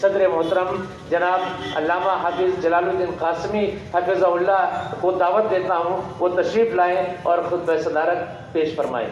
صدر محترم جناب علامہ حافظ جلال الدین قاسمی حفظہ اللہ کو دعوت دیتا ہوں، وہ تشریف لائیں اور خطبہ صدارت پیش فرمائیں۔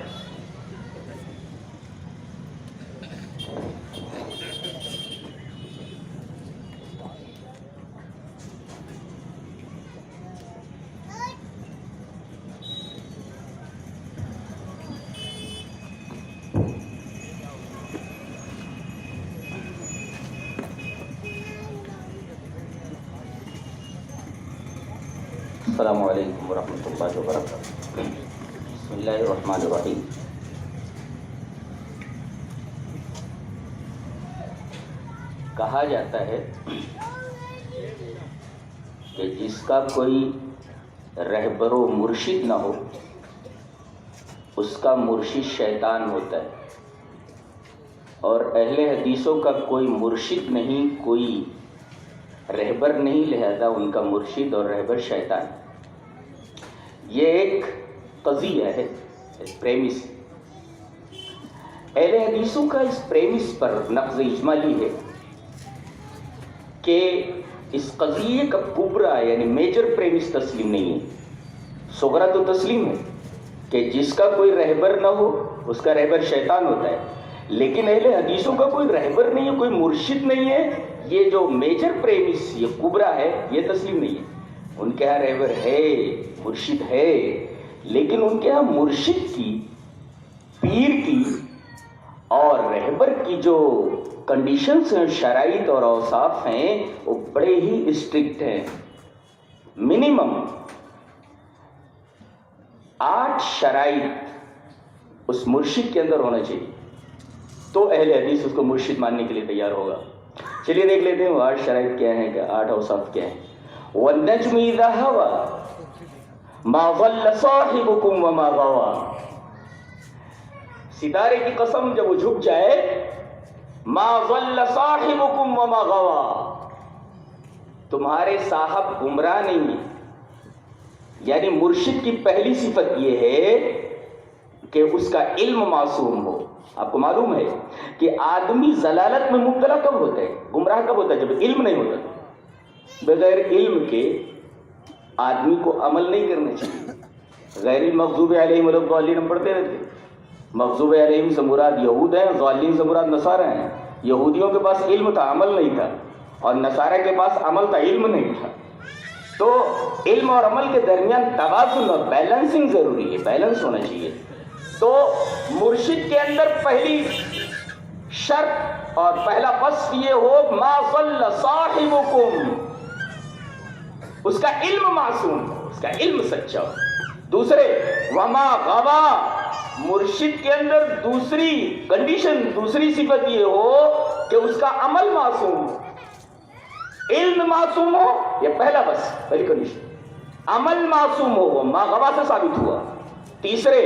السلام علیکم ورحمۃ اللہ وبرکاتہ۔ بسم اللہ الرحمن الرحیم۔ کہا جاتا ہے کہ جس کا کوئی رہبر و مرشد نہ ہو اس کا مرشد شیطان ہوتا ہے، اور اہل حدیثوں کا کوئی مرشد نہیں، کوئی رہبر نہیں، لہذا ان کا مرشد اور رہبر شیطان۔ یہ ایک قضیہ ہے، ایک پریمس۔ اہل حدیثوں کا اس پریمس پر نقض اجمالی ہے کہ اس قضیے کا کبرا یعنی میجر پریمس تسلیم نہیں ہے۔ صغرا تو تسلیم ہے کہ جس کا کوئی رہبر نہ ہو اس کا رہبر شیطان ہوتا ہے، لیکن اہل حدیثوں کا کوئی رہبر نہیں ہے، کوئی مرشد نہیں ہے، یہ جو میجر پریمس یہ کبرا ہے یہ تسلیم نہیں ہے۔ ان کے ہاں رہبر ہے، مرشد ہے، لیکن ان کے ہاں مرشد کی، پیر کی اور رہبر کی جو کنڈیشنز ہیں، شرائط اور اوصاف ہیں، وہ بڑے ہی اسٹرکٹ ہیں۔ منیمم 8 شرائط اس مرشد کے اندر ہونا چاہیے، تو اہل حدیث اس کو مرشد ماننے کے لیے تیار ہوگا۔ چلیے دیکھ لیتے ہیں وہ 8 شرائط کیا ہیں، 8 اوصاف کیا ہیں۔ وَالنَّجْمِ إِذَا هَوَىٰ مَا ضَلَّ صَاحِبُكُمْ وَمَا غَوَىٰ۔ ستارے کی قسم جب وہ جھک جائے، مَا ضَلَّ صَاحِبُكُمْ وَمَا غَوَىٰ، تمہارے صاحب گمراہ نہیں ہیں۔ یعنی مرشد کی پہلی صفت یہ ہے کہ اس کا علم معصوم ہو۔ آپ کو معلوم ہے کہ آدمی ضلالت میں مبتلا کب ہوتا ہے، گمراہ کب ہوتا ہے؟ جب علم نہیں ہوتا۔ بغیر علم کے آدمی کو عمل نہیں کرنا چاہیے۔ غیر المغضوب علیہم ولا الضالین ہم پڑھتے رہتے، مغضوب علیہم سے مراد یہود ہیں، ضالین سے مراد نصارہ ہیں۔ یہودیوں کے پاس علم تھا، عمل نہیں تھا، اور نصارہ کے پاس عمل تھا، علم نہیں تھا۔ تو علم اور عمل کے درمیان توازن اور بیلنسنگ ضروری ہے، بیلنس ہونا چاہیے۔ تو مرشد کے اندر پہلی شرط اور پہلا وصف یہ ہو، ما ضل صاحبکم، اس کا علم معصوم ہو، اس کا علم سچا ہو۔ دوسرے وما غوا، مرشد کے اندر دوسری کنڈیشن، دوسری صفت یہ ہو کہ اس کا عمل معصوم ہو۔ علم معصوم ہو، یہ پہلا بس پہلی کنڈیشن۔ عمل معصوم ہو، ما غوا سے ثابت ہوا۔ تیسرے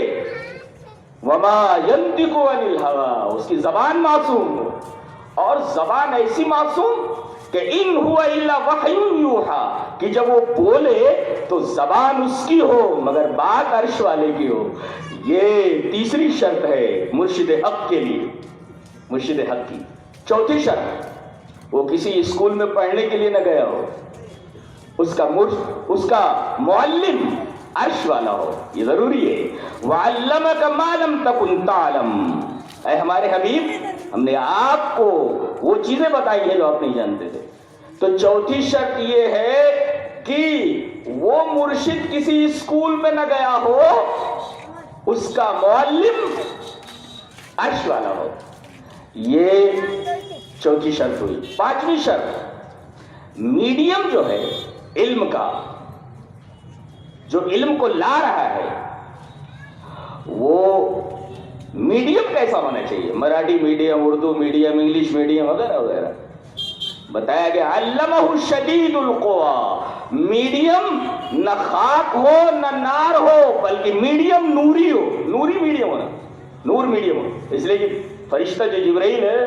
وما ينطق عن الهوى، اس کی زبان معصوم ہو، اور زبان ایسی معصوم کہ ان هو الا وحی یوحى، کہ جب وہ بولے تو زبان اس کی ہو مگر بات عرش والے کی ہو۔ یہ تیسری شرط ہے مرشد حق کے لیے، مرشد حق کی۔ چوتھی شرط، وہ کسی اسکول میں پڑھنے کے لیے نہ گیا ہو، اس کا معلم عرش والا ہو، یہ ضروری ہے۔ وَعَلَّمَكَ مَا لَمْ تَكُنْ تَعْلَمْ، اے ہمارے حبیب ہم نے آپ کو وہ چیزیں بتائی ہیں جو آپ نہیں جانتے تھے۔ تو چوتھی شرط یہ ہے کہ وہ مرشد کسی اسکول میں نہ گیا ہو، اس کا معلم عرش والا ہو۔ یہ چوتھی شرط ہوئی۔ پانچویں شرط، میڈیم جو ہے علم کا، جو علم کو لا رہا ہے، وہ میڈیم کیسا ہونا چاہیے؟ Marathi medium, Urdu medium, English medium وغیرہ وغیرہ۔ بتایا گیا علمہ شدید القویٰ، میڈیم نہ خاک ہو نہ نار ہو، بلکہ میڈیم نوری ہو، نوری میڈیم ہونا، نور میڈیم ہو۔ اس لیے کہ فرشتہ جو جبرائیل ہے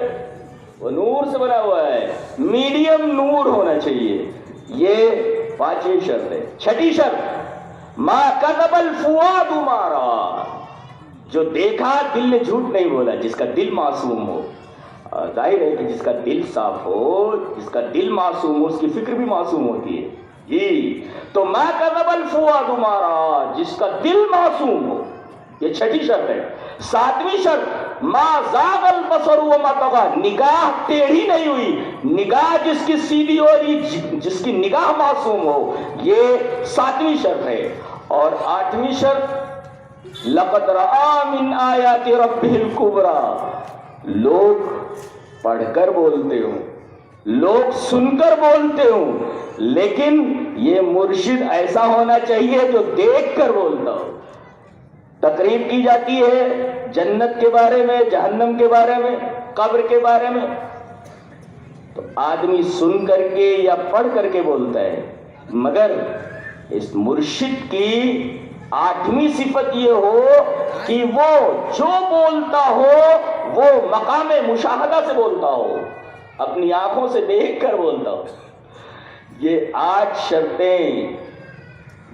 وہ نور سے بنا ہوا ہے، میڈیم نور ہونا چاہیے۔ یہ پانچویں شرط ہے۔ چھٹی شرط، ما کذب الفؤاد ما رأى، جو دیکھا دل نے جھوٹ نہیں بولا، جس کا دل معصوم ہو۔ ظاہر ہے کہ جس کا دل صاف ہو، جس کا دل معصوم ہو، اس کی فکر بھی معصوم ہوتی ہے جی. تو ما کذب الفؤاد ما رأى، جس کا دل معصوم ہو، یہ چھٹی شرط ہے. ساتویں شرط ما زاغ البصر وما طغى، نگاہ ٹیڑھی نہیں ہوئی، نگاہ جس کی سیدھی ہو رہی، جس کی نگاہ معصوم ہو، یہ ساتویں شرط ہے. اور آٹھویں شرط لقد رأى من آیات ربه الکبریٰ، لوگ پڑھ کر بولتے ہوں، لوگ سن کر بولتے ہوں، لیکن یہ مرشد ایسا ہونا چاہیے جو دیکھ کر بولتا ہو. تقریر کی جاتی ہے جنت کے بارے میں، جہنم کے بارے میں، قبر کے بارے میں، تو آدمی سن کر کے یا پڑھ کر کے بولتا ہے. مگر اس مرشد کی آٹھویں صفت یہ ہو کہ وہ جو بولتا ہو وہ مقام مشاہدہ سے بولتا ہو، اپنی آنکھوں سے دیکھ کر بولتا ہو. یہ 8 شرطیں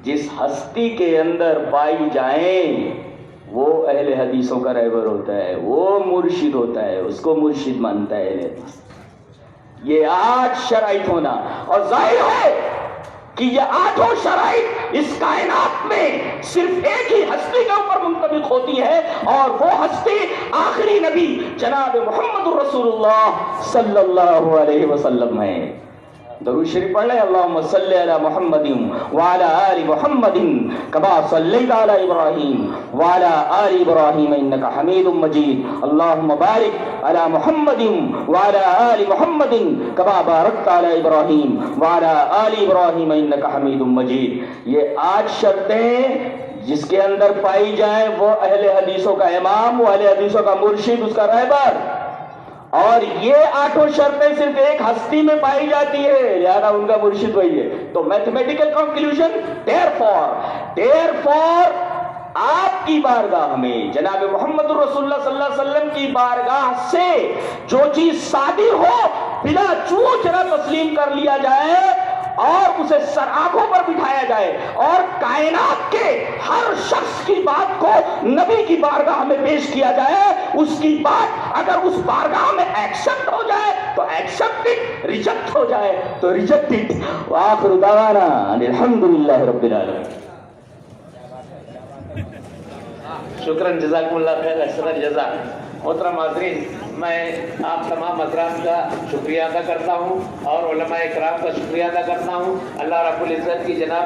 جس ہستی کے اندر پائی جائیں وہ اہل حدیثوں کا رہبر ہوتا ہے، وہ مرشد ہوتا ہے، اس کو مرشد مانتا ہے اہل حدیث. یہ 8 شرائط ہونا، اور ظاہر ہے کہ یہ 8 شرائط اس کائنات میں صرف ایک ہی ہستی کے اوپر منطبق ہوتی ہے، اور وہ ہستی آخری نبی جناب محمد رسول اللہ صلی اللہ علیہ وسلم ہے. درود شریف پڑھ لیں. اللہم صلی علی محمد وعلی آل محمد کما صلیت علی ابراہیم وعلی آل ابراہیم انکا حمید مجید. اللہم بارک علی محمد وعلی آل محمد کما بارکت علی ابراہیم وعلی آل ابراہیم انکا حمید مجید. یہ 8 شرطیں جس کے اندر پائی جائیں وہ اہل حدیثوں کا امام، وہ اہل حدیثوں کا مرشد، اس کا رہبر. اور یہ 8 شرطیں صرف ایک ہستی میں پائی جاتی ہے، لہذا ان کا مرشد وہی ہے. تو میتھمیٹیکل کنکلوژن، دیر فور آپ کی بارگاہ میں جناب محمد رسول اللہ صلی اللہ علیہ وسلم کی بارگاہ سے جو چیز صادر ہو بلا چوچ نہ تسلیم کر لیا جائے اور اسے سر آنکھوں پر بٹھایا جائے، اور کائنات کے ہر شخص کی بات کو نبی کی بارگاہ میں پیش کیا جائے. اس کی بات اگر اس بارگاہ میں ایکسپٹ ہو جائے تو ایکسپٹڈ، ریجیکٹ ہو جائے تو ریجیکٹڈ. وآخر دعوانا ان الحمدللہ رب العالمین. شکراً، جزاکم اللہ خیر، احسن جزا. محترم حاضرین، میں آپ تمام حضرات کا شکریہ ادا کرتا ہوں اور علماء کرام کا شکریہ ادا کرتا ہوں. اللہ رب العزت کی جناب